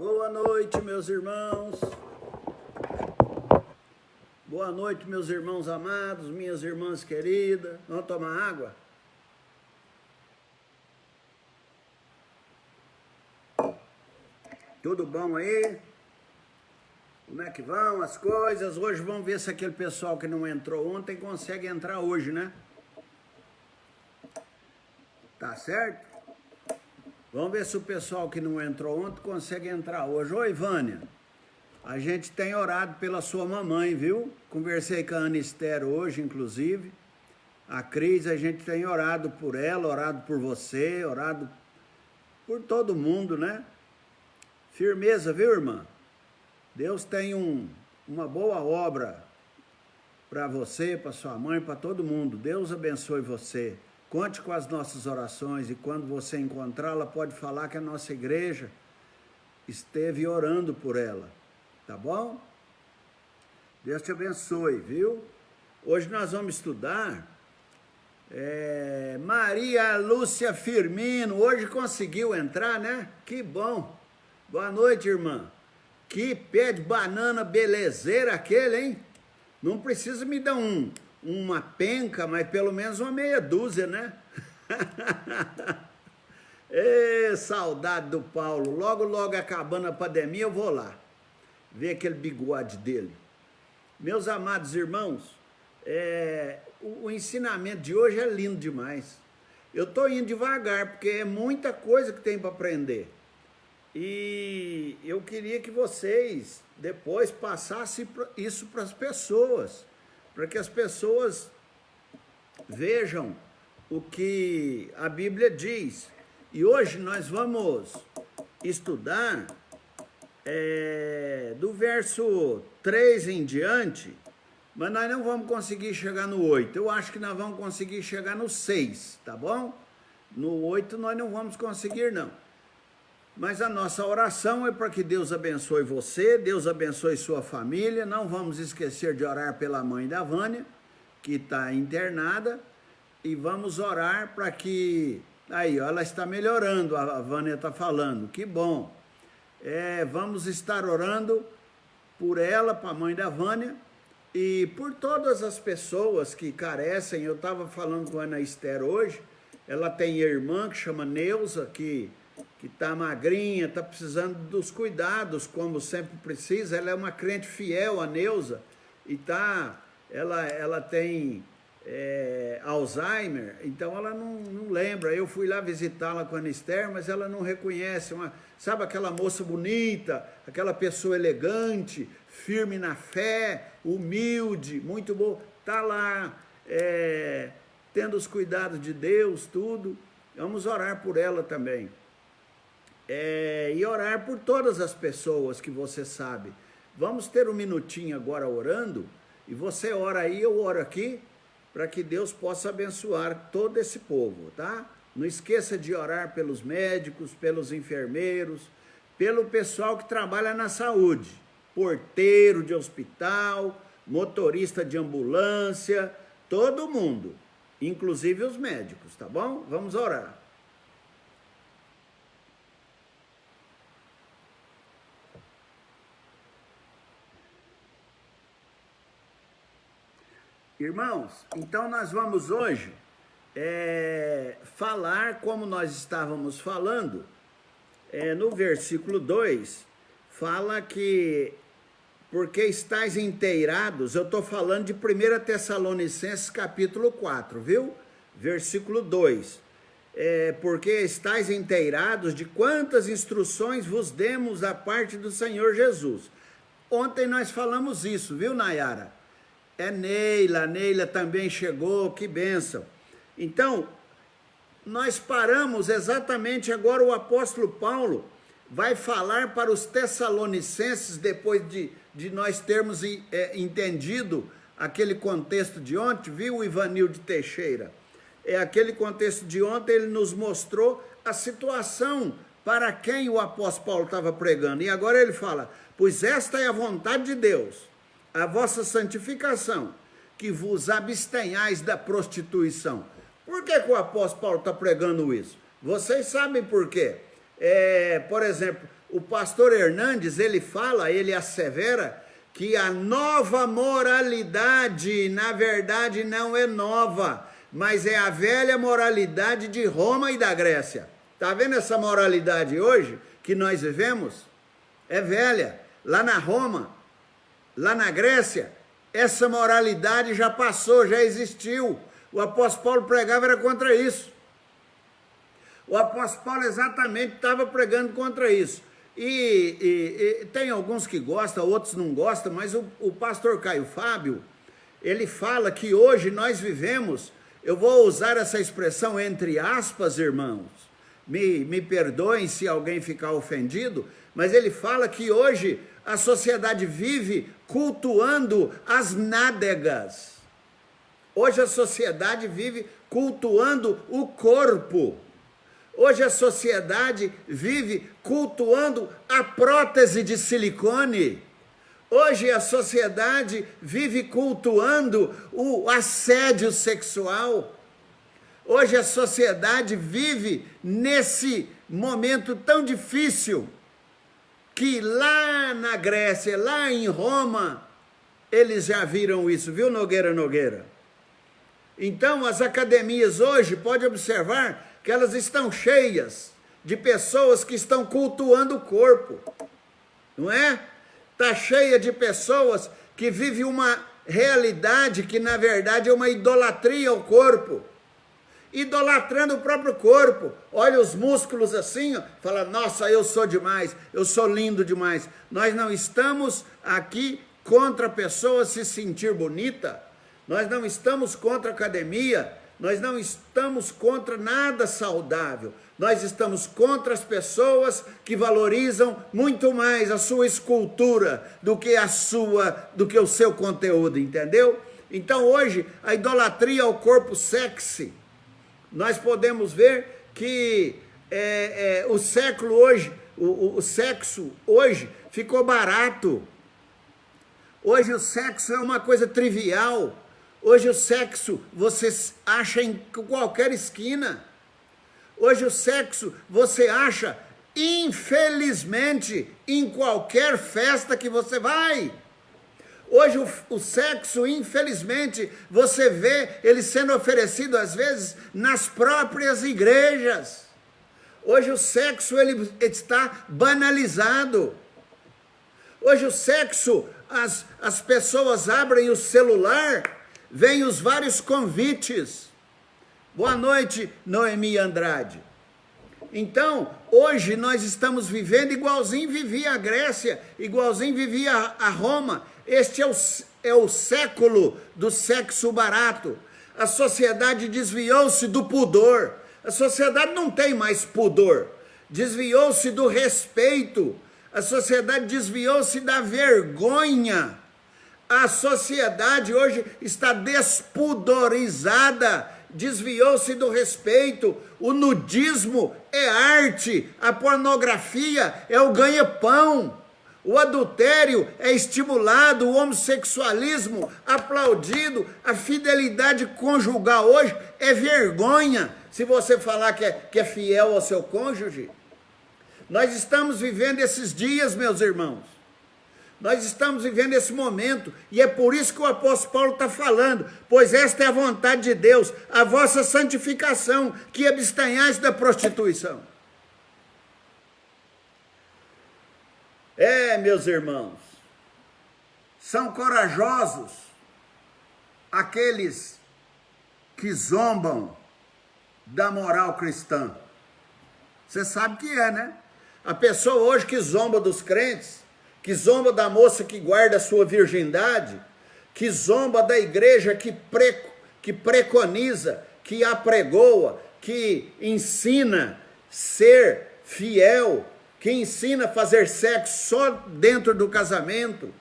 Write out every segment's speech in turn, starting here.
Boa noite, meus irmãos. Boa noite, meus irmãos amados, minhas irmãs queridas. Vamos tomar água? Tudo bom aí? Como é que vão as coisas? Hoje vamos ver se aquele pessoal que não entrou ontem consegue entrar hoje, né? Tá certo? Vamos ver se o pessoal que não entrou ontem consegue entrar hoje. Oi, Vânia. A gente tem orado pela sua mamãe, viu? Conversei com a Ana Esther hoje, inclusive. A Cris, a gente tem orado por ela, orado por você, orado por todo mundo, né? Firmeza, viu, irmã? Deus tem uma boa obra para você, para sua mãe, para todo mundo. Deus abençoe você. Conte com as nossas orações e quando você encontrá-la, pode falar que a nossa igreja esteve orando por ela. Tá bom? Deus te abençoe, viu? Hoje nós vamos estudar Maria Lúcia Firmino. Hoje conseguiu entrar, né? Que bom. Boa noite, irmã. Que pé de banana belezeira aquele, hein? Não precisa me dar uma penca, mas pelo menos uma meia dúzia, né? Ê, saudade do Paulo. Logo, logo acabando a pandemia, eu vou lá ver aquele bigode dele. Meus amados irmãos, o ensinamento de hoje é lindo demais. Eu estou indo devagar, porque é muita coisa que tem para aprender. E eu queria que vocês depois passassem isso para as pessoas, para que as pessoas vejam o que a Bíblia diz. E hoje nós vamos estudar do verso 3 em diante, mas nós não vamos conseguir chegar no 8. Eu acho que nós vamos conseguir chegar no 6, tá bom? No 8 nós não vamos conseguir, não. Mas a nossa oração é para que Deus abençoe você, Deus abençoe sua família. Não vamos esquecer de orar pela mãe da Vânia, que está internada, e vamos orar para que... Aí, ó, ela está melhorando, a Vânia está falando, que bom. Vamos estar orando por ela, para a mãe da Vânia, e por todas as pessoas que carecem. Eu estava falando com a Ana Esther hoje, ela tem irmã que chama Neuza, que está magrinha, está precisando dos cuidados, como sempre precisa. Ela é uma crente fiel, a Neuza, e ela tem Alzheimer, então ela não lembra. Eu fui lá visitá-la com a Esther, mas ela não reconhece, sabe aquela moça bonita, aquela pessoa elegante, firme na fé, humilde, muito boa, está lá tendo os cuidados de Deus, tudo. Vamos orar por ela também. E orar por todas as pessoas que você sabe. Vamos ter um minutinho agora orando, e você ora aí, eu oro aqui, para que Deus possa abençoar todo esse povo, tá? Não esqueça de orar pelos médicos, pelos enfermeiros, pelo pessoal que trabalha na saúde, porteiro de hospital, motorista de ambulância, todo mundo, inclusive os médicos, tá bom? Vamos orar. Irmãos, então nós vamos hoje falar como nós estávamos falando. No versículo 2, fala que, porque estáis inteirados, eu estou falando de 1 Tessalonicenses capítulo 4, viu? Versículo 2, porque estáis inteirados de quantas instruções vos demos da parte do Senhor Jesus. Ontem nós falamos isso, viu, Nayara? Neila também chegou, que bênção. Então, nós paramos exatamente agora. O apóstolo Paulo vai falar para os Tessalonicenses, depois de nós termos entendido aquele contexto de ontem, viu, Ivanildo Teixeira? Aquele contexto de ontem, ele nos mostrou a situação para quem o apóstolo Paulo estava pregando. E agora ele fala, pois esta é a vontade de Deus, a vossa santificação, que vos abstenhais da prostituição. Por que o apóstolo Paulo está pregando isso? Vocês sabem por quê. Por exemplo, o pastor Hernandes, ele fala, ele assevera, que a nova moralidade, na verdade, não é nova, mas é a velha moralidade de Roma e da Grécia. Está vendo essa moralidade hoje que nós vivemos? É velha. Lá na Roma, lá na Grécia, essa moralidade já passou, já existiu. O apóstolo Paulo pregava era contra isso. O apóstolo Paulo exatamente estava pregando contra isso. E tem alguns que gostam, outros não gostam, mas o pastor Caio Fábio, ele fala que hoje nós vivemos, eu vou usar essa expressão entre aspas, irmãos, me perdoem se alguém ficar ofendido, mas ele fala que hoje a sociedade vive cultuando as nádegas. Hoje a sociedade vive cultuando o corpo. Hoje a sociedade vive cultuando a prótese de silicone. Hoje a sociedade vive cultuando o assédio sexual. Hoje a sociedade vive nesse momento tão difícil que lá na Grécia, lá em Roma, eles já viram isso, viu, Nogueira? Então as academias hoje, pode observar, que elas estão cheias de pessoas que estão cultuando o corpo, não é? Está cheia de pessoas que vivem uma realidade que, na verdade, é uma idolatria ao corpo, idolatrando o próprio corpo. Olha os músculos assim, ó, fala, nossa, eu sou demais, eu sou lindo demais. Nós não estamos aqui contra a pessoa se sentir bonita, nós não estamos contra a academia, nós não estamos contra nada saudável, nós estamos contra as pessoas que valorizam muito mais a sua escultura do que o seu conteúdo, entendeu? Então hoje a idolatria ao corpo sexy, nós podemos ver que o século hoje, o sexo hoje ficou barato, hoje o sexo é uma coisa trivial. Hoje o sexo você acha em qualquer esquina. Hoje o sexo você acha, infelizmente, em qualquer festa que você vai. Hoje o sexo, infelizmente, você vê ele sendo oferecido às vezes nas próprias igrejas. Hoje o sexo ele está banalizado. Hoje o sexo, as pessoas abrem o celular, vem os vários convites. Boa noite, Noemi Andrade. Então, hoje nós estamos vivendo igualzinho vivia a Grécia, igualzinho vivia a Roma. Este é o século do sexo barato. A sociedade desviou-se do pudor. A sociedade não tem mais pudor. Desviou-se do respeito. A sociedade desviou-se da vergonha. A sociedade hoje está despudorizada, desviou-se do respeito. O nudismo é arte, a pornografia é o ganha-pão, o adultério é estimulado, o homossexualismo aplaudido, a fidelidade conjugal hoje é vergonha, se você falar que é fiel ao seu cônjuge. Nós estamos vivendo esses dias, meus irmãos. Nós estamos vivendo esse momento, e é por isso que o apóstolo Paulo está falando, pois esta é a vontade de Deus, a vossa santificação, que abstenhais da prostituição. Meus irmãos, são corajosos aqueles que zombam da moral cristã. Você sabe que é, né? A pessoa hoje que zomba dos crentes, que zomba da moça que guarda a sua virgindade, que zomba da igreja que preconiza, que apregoa, que ensina ser fiel, que ensina a fazer sexo só dentro do casamento,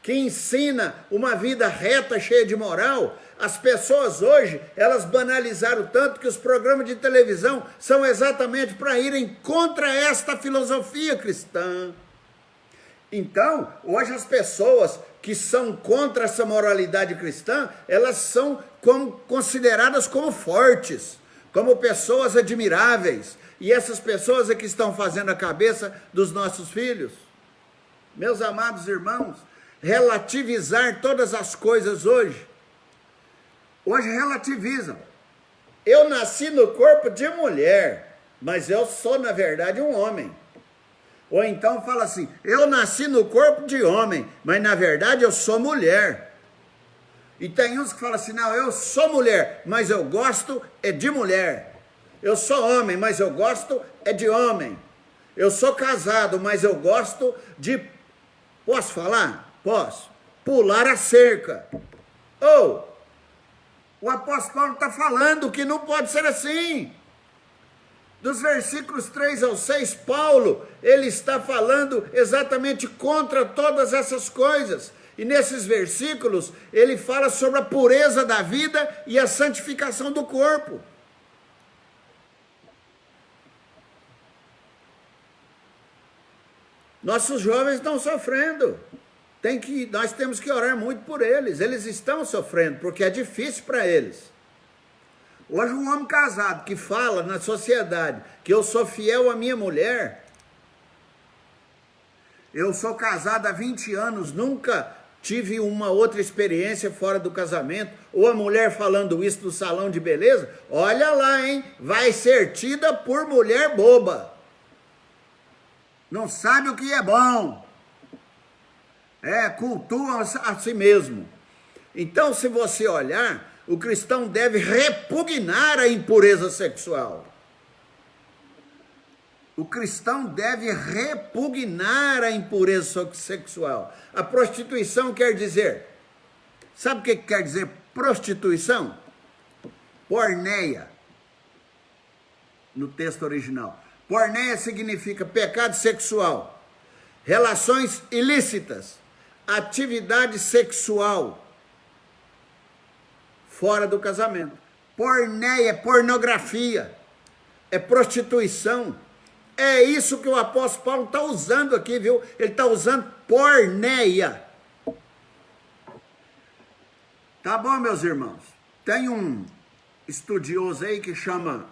que ensina uma vida reta, cheia de moral. As pessoas hoje, elas banalizaram tanto que os programas de televisão são exatamente para irem contra esta filosofia cristã. Então, hoje as pessoas que são contra essa moralidade cristã, elas são consideradas como fortes, como pessoas admiráveis. E essas pessoas é que estão fazendo a cabeça dos nossos filhos. Meus amados irmãos, relativizar todas as coisas hoje relativizam. Eu nasci no corpo de mulher, mas eu sou, na verdade, um homem. Ou então fala assim, eu nasci no corpo de homem, mas na verdade eu sou mulher. E tem uns que falam assim, não, eu sou mulher, mas eu gosto é de mulher. Eu sou homem, mas eu gosto é de homem. Eu sou casado, mas eu gosto de... Posso falar? Posso. Pular a cerca. Ou, o apóstolo Paulo está falando que não pode ser assim. Dos versículos 3 ao 6, Paulo, ele está falando exatamente contra todas essas coisas. E nesses versículos, ele fala sobre a pureza da vida e a santificação do corpo. Nossos jovens estão sofrendo. Nós temos que orar muito por eles. Eles estão sofrendo, porque é difícil para eles. Hoje um homem casado que fala na sociedade que eu sou fiel à minha mulher, eu sou casado há 20 anos, nunca tive uma outra experiência fora do casamento, ou a mulher falando isso no salão de beleza, olha lá, hein, vai ser tida por mulher boba. Não sabe o que é bom. Cultua a si mesmo. Então, se você olhar, o cristão deve repugnar a impureza sexual. O cristão deve repugnar a impureza sexual. A prostituição quer dizer... Sabe o que quer dizer prostituição? Porneia. No texto original. Porneia significa pecado sexual. Relações ilícitas. Atividade sexual. Fora do casamento. Porneia é pornografia. É prostituição. É isso que o apóstolo Paulo está usando aqui, viu? Ele está usando porneia. Tá bom, meus irmãos? Tem um estudioso aí que chama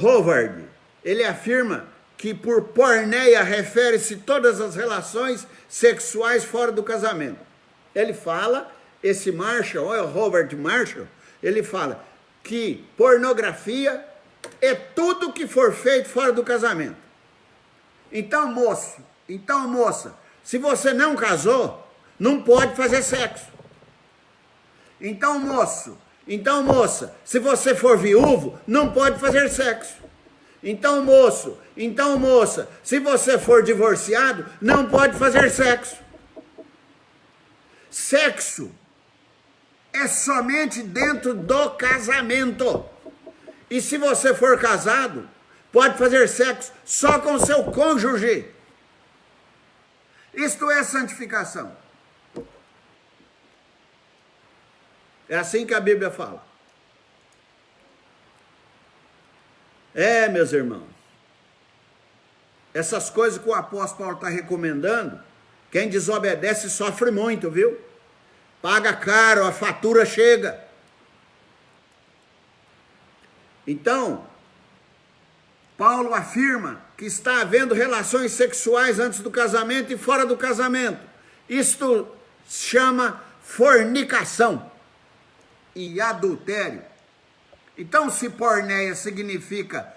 Howard. Ele afirma que por porneia refere-se todas as relações sexuais fora do casamento. Ele fala, esse Marshall, é o Howard Marshall, ele fala que pornografia é tudo que for feito fora do casamento. Então, moça, se você não casou, não pode fazer sexo. Então, moça, se você for viúvo, não pode fazer sexo. Então, moça, se você for divorciado, não pode fazer sexo. Sexo é somente dentro do casamento. E se você for casado, pode fazer sexo só com seu cônjuge. Isto é santificação. É assim que a Bíblia fala. Meus irmãos, essas coisas que o apóstolo Paulo está recomendando, quem desobedece sofre muito, viu? Paga caro, a fatura chega. Então, Paulo afirma que está havendo relações sexuais antes do casamento e fora do casamento. Isto chama fornicação e adultério. Então, se porneia significa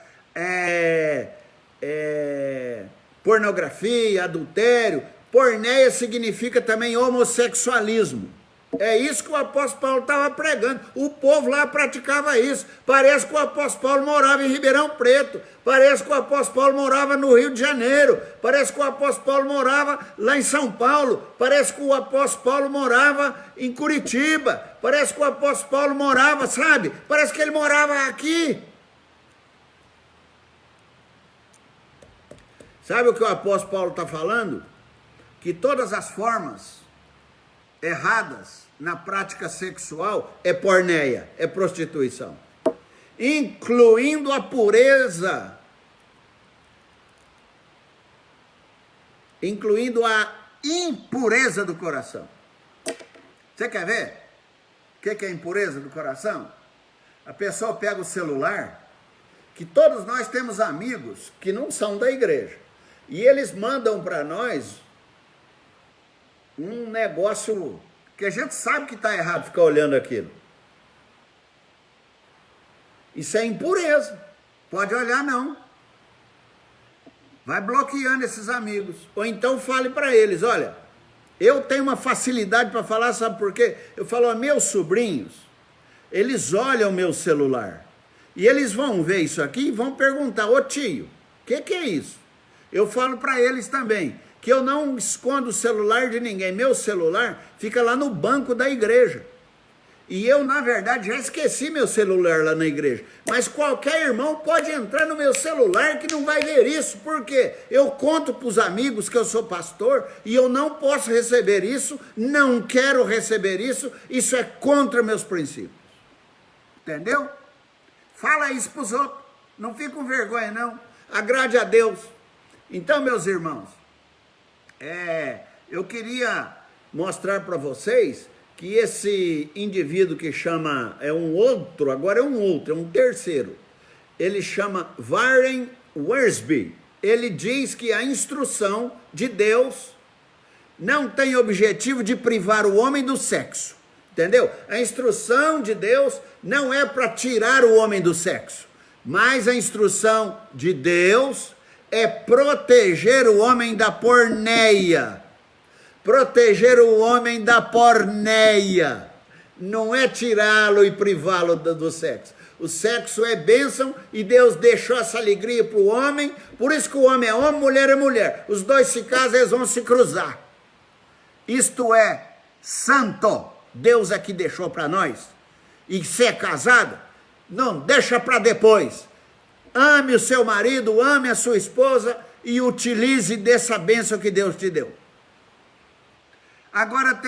pornografia, adultério, porneia significa também homossexualismo. É isso que o apóstolo Paulo estava pregando. O povo lá praticava isso. Parece que o apóstolo Paulo morava em Ribeirão Preto. Parece que o apóstolo Paulo morava no Rio de Janeiro. Parece que o apóstolo Paulo morava lá em São Paulo. Parece que o apóstolo Paulo morava em Curitiba. Parece que o apóstolo Paulo morava, sabe? Parece que ele morava aqui. Sabe o que o apóstolo Paulo está falando? Que todas as formas erradas na prática sexual é porneia, é prostituição, incluindo a pureza, incluindo a impureza do coração. Você quer ver o que é impureza do coração? A pessoa pega o celular que todos nós temos amigos que não são da igreja. E eles mandam para nós um negócio que a gente sabe que está errado ficar olhando aquilo. Isso é impureza. Pode olhar não. Vai bloqueando esses amigos. Ou então fale para eles, olha, eu tenho uma facilidade para falar, sabe por quê? Eu falo, ó, meus sobrinhos, eles olham meu celular. E eles vão ver isso aqui e vão perguntar, ô tio, o que é isso? Eu falo para eles também, que eu não escondo o celular de ninguém. Meu celular fica lá no banco da igreja. E eu, na verdade, já esqueci meu celular lá na igreja. Mas qualquer irmão pode entrar no meu celular que não vai ver isso. Por quê? Eu conto para os amigos que eu sou pastor e eu não posso receber isso, não quero receber isso, isso é contra meus princípios. Entendeu? Fala isso para os outros. Não fique com vergonha, não. Agrade a Deus. Então, meus irmãos, eu queria mostrar para vocês que esse indivíduo que chama, agora é um terceiro, ele chama Warren Wiersbe. Ele diz que a instrução de Deus não tem objetivo de privar o homem do sexo, entendeu? A instrução de Deus não é para tirar o homem do sexo, mas a instrução de Deus é proteger o homem da porneia. Proteger o homem da porneia, não é tirá-lo e privá-lo do sexo. O sexo é bênção e Deus deixou essa alegria para o homem, por isso que o homem é homem, mulher é mulher. Os dois se casam, eles vão se cruzar. Isto é santo, Deus é que deixou para nós. E se é casado, não, deixa para depois. Ame o seu marido, ame a sua esposa e utilize dessa bênção que Deus te deu. Agora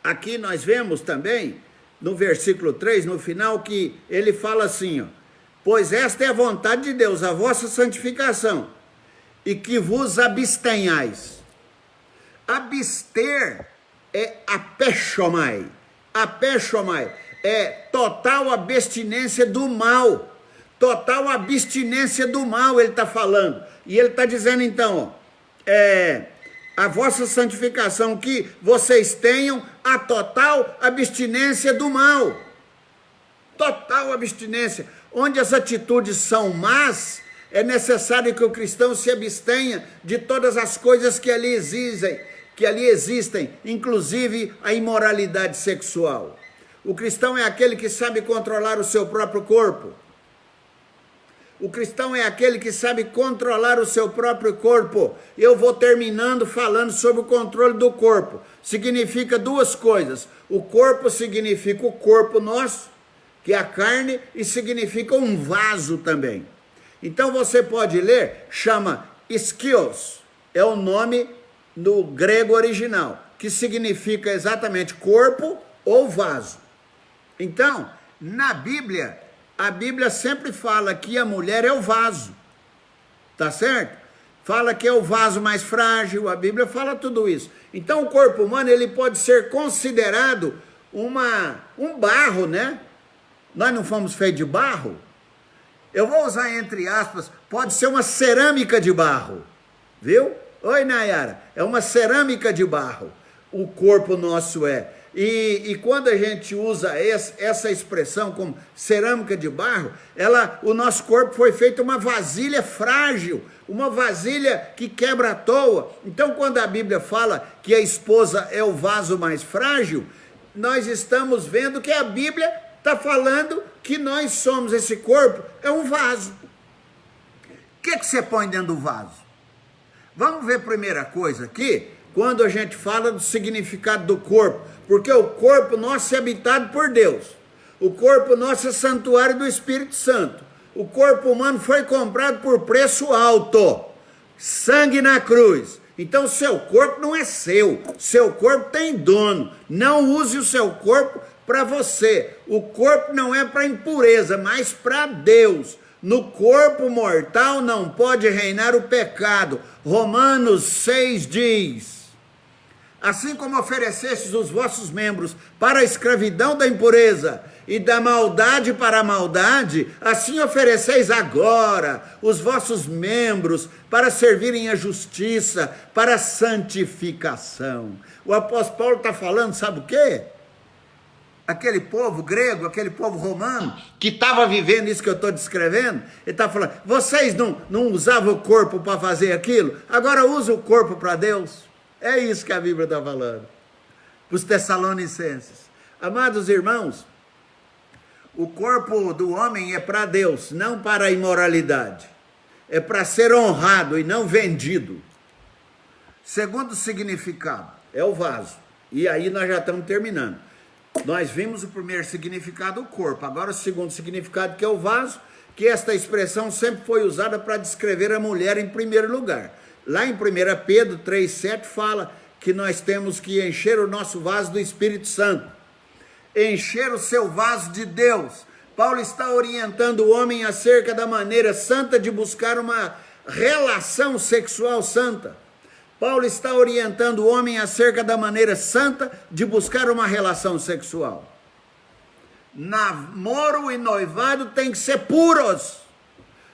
aqui nós vemos também, no versículo 3, no final, que ele fala assim, ó, pois esta é a vontade de Deus, a vossa santificação, e que vos abstenhais. Abster é apechomai. Apechomai é total abstinência do mal. Total abstinência do mal, ele está falando. E ele está dizendo então, ó, a vossa santificação, que vocês tenham a total abstinência do mal. Total abstinência. Onde as atitudes são más, é necessário que o cristão se abstenha de todas as coisas que ali existem, inclusive a imoralidade sexual. O cristão é aquele que sabe controlar o seu próprio corpo. O cristão é aquele que sabe controlar o seu próprio corpo. Eu vou terminando falando sobre o controle do corpo. Significa duas coisas. O corpo significa o corpo nosso, que é a carne, e significa um vaso também. Então você pode ler, chama iskios, é o nome no grego original, que significa exatamente corpo ou vaso. Então, na Bíblia, a Bíblia sempre fala que a mulher é o vaso, tá certo? Fala que é o vaso mais frágil, a Bíblia fala tudo isso. Então o corpo humano, ele pode ser considerado um barro, né? Nós não fomos feitos de barro? Eu vou usar entre aspas, pode ser uma cerâmica de barro, viu? Oi, Nayara, é uma cerâmica de barro, o corpo nosso é. E quando a gente usa essa expressão como cerâmica de barro, o nosso corpo foi feito uma vasilha frágil, uma vasilha que quebra à toa. Então, quando a Bíblia fala que a esposa é o vaso mais frágil, nós estamos vendo que a Bíblia está falando que nós somos esse corpo, é um vaso. O que você põe dentro do vaso? Vamos ver a primeira coisa aqui, quando a gente fala do significado do corpo, porque o corpo nosso é habitado por Deus, o corpo nosso é santuário do Espírito Santo, o corpo humano foi comprado por preço alto, sangue na cruz. Então seu corpo não é seu corpo tem dono, não use o seu corpo para você, o corpo não é para impureza, mas para Deus. No corpo mortal não pode reinar o pecado. Romanos 6 diz, Assim como oferecestes os vossos membros para a escravidão da impureza e da maldade para a maldade, assim ofereceis agora os vossos membros para servirem a justiça, para a santificação. O apóstolo Paulo está falando, sabe o quê? Aquele povo grego, aquele povo romano, que estava vivendo isso que eu estou descrevendo, ele está falando, vocês não usavam o corpo para fazer aquilo? Agora usa o corpo para Deus. É isso que a Bíblia está falando para os Tessalonicenses. Amados irmãos, o corpo do homem é para Deus, não para a imoralidade. É para ser honrado e não vendido. Segundo significado, é o vaso. E aí nós já estamos terminando. Nós vimos o primeiro significado, o corpo. Agora o segundo significado, que é o vaso, que esta expressão sempre foi usada para descrever a mulher em primeiro lugar. Lá em 1 Pedro 3,7 fala que nós temos que encher o nosso vaso do Espírito Santo. Encher o seu vaso de Deus. Paulo está orientando o homem acerca da maneira santa de buscar uma relação sexual santa. Paulo está orientando o homem acerca da maneira santa de buscar uma relação sexual. Namoro e noivado tem que ser puros.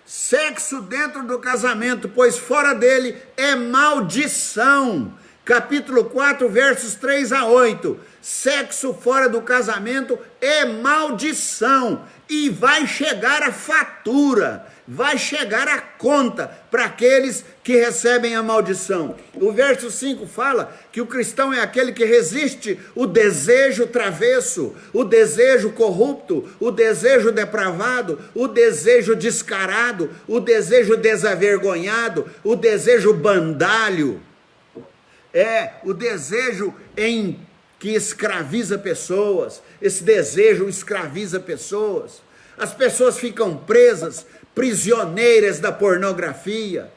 Sexo dentro do casamento, pois fora dele é maldição. Capítulo 4, versos 3 a 8. Sexo fora do casamento é maldição. E vai chegar a fatura, vai chegar a conta para aqueles que recebem a maldição. O verso 5 fala que o cristão é aquele que resiste o desejo travesso, o desejo corrupto, o desejo depravado, o desejo descarado, o desejo desavergonhado, o desejo bandalho. É o desejo que escraviza pessoas. Esse desejo escraviza pessoas. As pessoas ficam presas, prisioneiras da pornografia.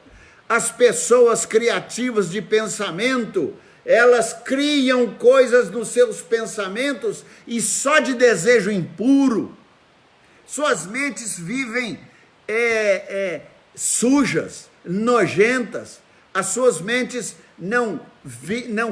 As pessoas criativas de pensamento, elas criam coisas nos seus pensamentos e só de desejo impuro. Suas mentes vivem sujas, nojentas. As suas mentes não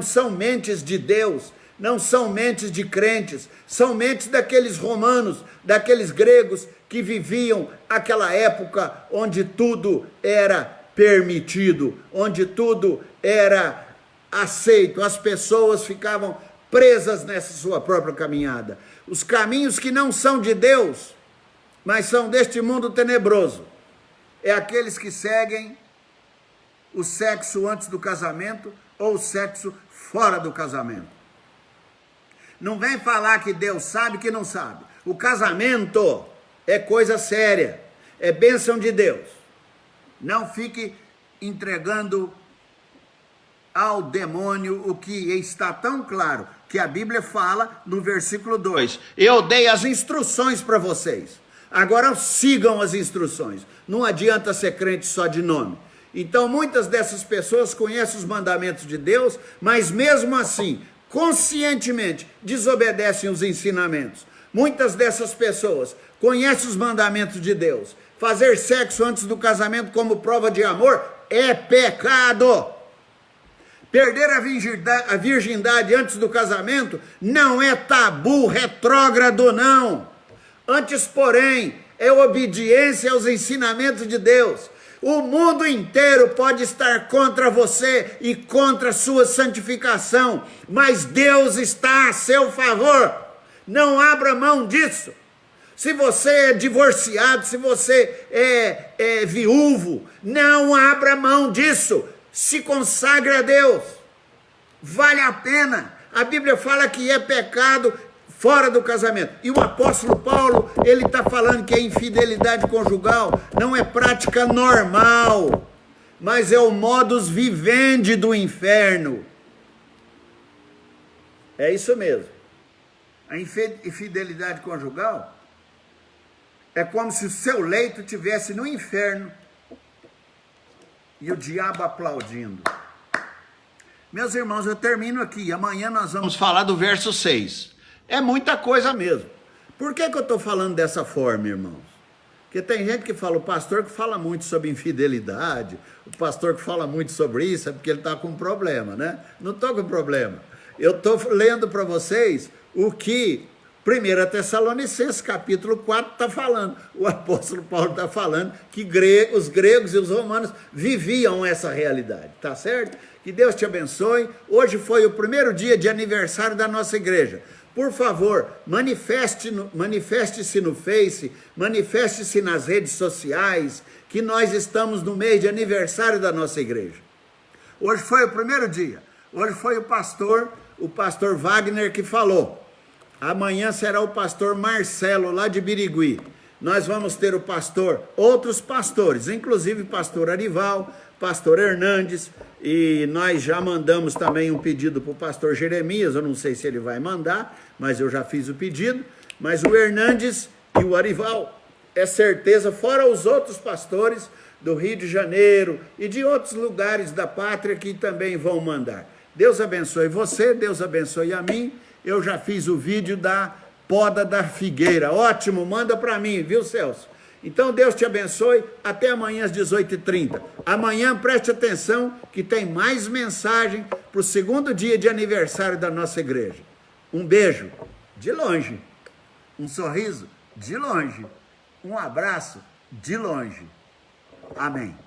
são mentes de Deus, não são mentes de crentes, são mentes daqueles romanos, daqueles gregos que viviam aquela época onde tudo era permitido, onde tudo era aceito. As pessoas ficavam presas nessa sua própria caminhada. Os caminhos que não são de Deus, mas são deste mundo tenebroso, é aqueles que seguem o sexo antes do casamento ou o sexo fora do casamento. Não vem falar que Deus sabe que não sabe. O casamento é coisa séria, é bênção de Deus. Não fique entregando ao demônio o que está tão claro, que a Bíblia fala no versículo 2. Eu dei as instruções para vocês. Agora sigam as instruções. Não adianta ser crente só de nome. Então muitas dessas pessoas conhecem os mandamentos de Deus, mas mesmo assim, conscientemente, desobedecem os ensinamentos. Muitas dessas pessoas conhecem os mandamentos de Deus. Fazer sexo antes do casamento como prova de amor é pecado. Perder a virgindade antes do casamento não é tabu retrógrado, não. Antes, porém, é obediência aos ensinamentos de Deus. O mundo inteiro pode estar contra você e contra a sua santificação, mas Deus está a seu favor. Não abra mão disso. Se você é divorciado, se você é viúvo, não abra mão disso. Se consagre a Deus. Vale a pena. A Bíblia fala que é pecado fora do casamento. E o apóstolo Paulo, ele está falando que a infidelidade conjugal não é prática normal, mas é o modus vivendi do inferno. É isso mesmo. A infidelidade conjugal é como se o seu leito estivesse no inferno e o diabo aplaudindo. Meus irmãos, eu termino aqui. Amanhã nós vamos falar do verso 6. É muita coisa mesmo. Por que eu estou falando dessa forma, irmãos? Porque tem gente que fala, o pastor que fala muito sobre infidelidade, o pastor que fala muito sobre isso, é porque ele está com problema, né? Não estou com problema. Eu estou lendo para vocês o que 1 Tessalonicenses, capítulo 4, está falando. O apóstolo Paulo está falando que os gregos e os romanos viviam essa realidade, tá certo? Que Deus te abençoe. Hoje foi o primeiro dia de aniversário da nossa igreja. Por favor, manifeste-se no Face, manifeste-se nas redes sociais, que nós estamos no mês de aniversário da nossa igreja. Hoje foi o primeiro dia. Hoje foi o pastor Wagner que falou. Amanhã será o pastor Marcelo, lá de Birigui. Nós vamos ter outros pastores, inclusive pastor Arival, pastor Hernandes, e nós já mandamos também um pedido para o pastor Jeremias, eu não sei se ele vai mandar, mas eu já fiz o pedido, mas o Hernandes e o Arival, é certeza, fora os outros pastores do Rio de Janeiro e de outros lugares da pátria que também vão mandar. Deus abençoe você, Deus abençoe a mim, eu já fiz o vídeo da poda da figueira, ótimo, manda para mim, viu, Celso? Então, Deus te abençoe, até amanhã às 18h30. Amanhã, preste atenção, que tem mais mensagem para o segundo dia de aniversário da nossa igreja. Um beijo, de longe. Um sorriso, de longe. Um abraço, de longe. Amém.